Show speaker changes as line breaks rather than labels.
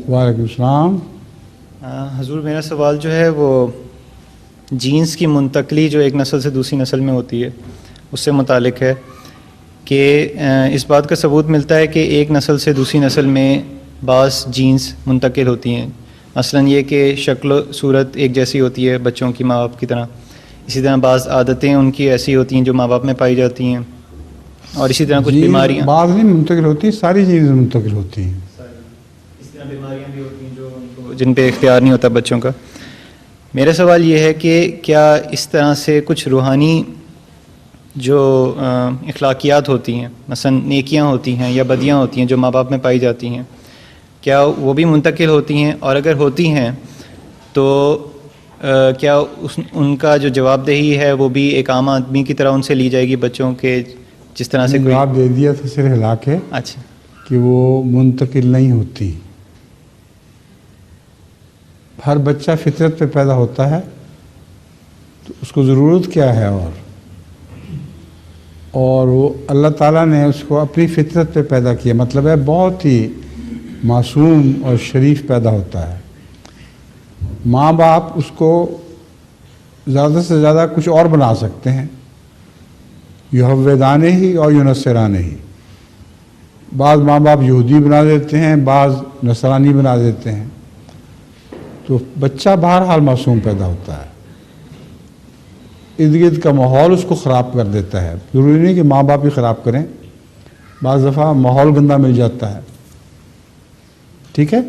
وعلیکم السلام.
حضور میرا سوال جو ہے وہ جینس کی منتقلی جو ایک نسل سے دوسری نسل میں ہوتی ہے اس سے متعلق ہے کہ اس بات کا ثبوت ملتا ہے کہ ایک نسل سے دوسری نسل میں بعض جینس منتقل ہوتی ہیں. مثلا یہ کہ شکل و صورت ایک جیسی ہوتی ہے بچوں کی ماں باپ کی طرح، اسی طرح بعض عادتیں ان کی ایسی ہوتی ہیں جو ماں باپ میں پائی جاتی ہیں، اور اسی طرح کچھ بیماریاں
بعض نہیں منتقل ہوتی، ساری چیزیں منتقل ہوتی ہیں.
اس طرح بیماریاں بھی ہوتی ہیں جو ان کو جن پہ اختیار نہیں ہوتا بچوں کا. میرا سوال یہ ہے کہ کیا اس طرح سے کچھ روحانی جو اخلاقیات ہوتی ہیں، مثلا نیکیاں ہوتی ہیں یا بدیاں ہوتی ہیں جو ماں باپ میں پائی جاتی ہیں، کیا وہ بھی منتقل ہوتی ہیں؟ اور اگر ہوتی ہیں تو کیا ان کا جو جواب دہی ہے وہ بھی ایک عام آدمی کی طرح ان سے لی جائے گی بچوں کے جس طرح سے کوئی؟
جواب دے دیا تھا سر ہلا کے
اچھا
کہ وہ منتقل نہیں ہوتی. ہر بچہ فطرت پہ پیدا ہوتا ہے تو اس کو ضرورت کیا ہے، اور وہ اللہ تعالیٰ نے اس کو اپنی فطرت پہ پیدا کیا، مطلب ہے بہت ہی معصوم اور شریف پیدا ہوتا ہے. ماں باپ اس کو زیادہ سے زیادہ کچھ اور بنا سکتے ہیں، یہودانے ہی اور یونسرانے ہی. بعض ماں باپ یہودی بنا دیتے ہیں، بعض نصرانی بنا دیتے ہیں، تو بچہ بہرحال معصوم پیدا ہوتا ہے. ارد گرد کا ماحول اس کو خراب کر دیتا ہے. ضروری نہیں کہ ماں باپ ہی خراب کریں، بعض دفعہ ماحول گندہ مل جاتا ہے. ٹھیک ہے.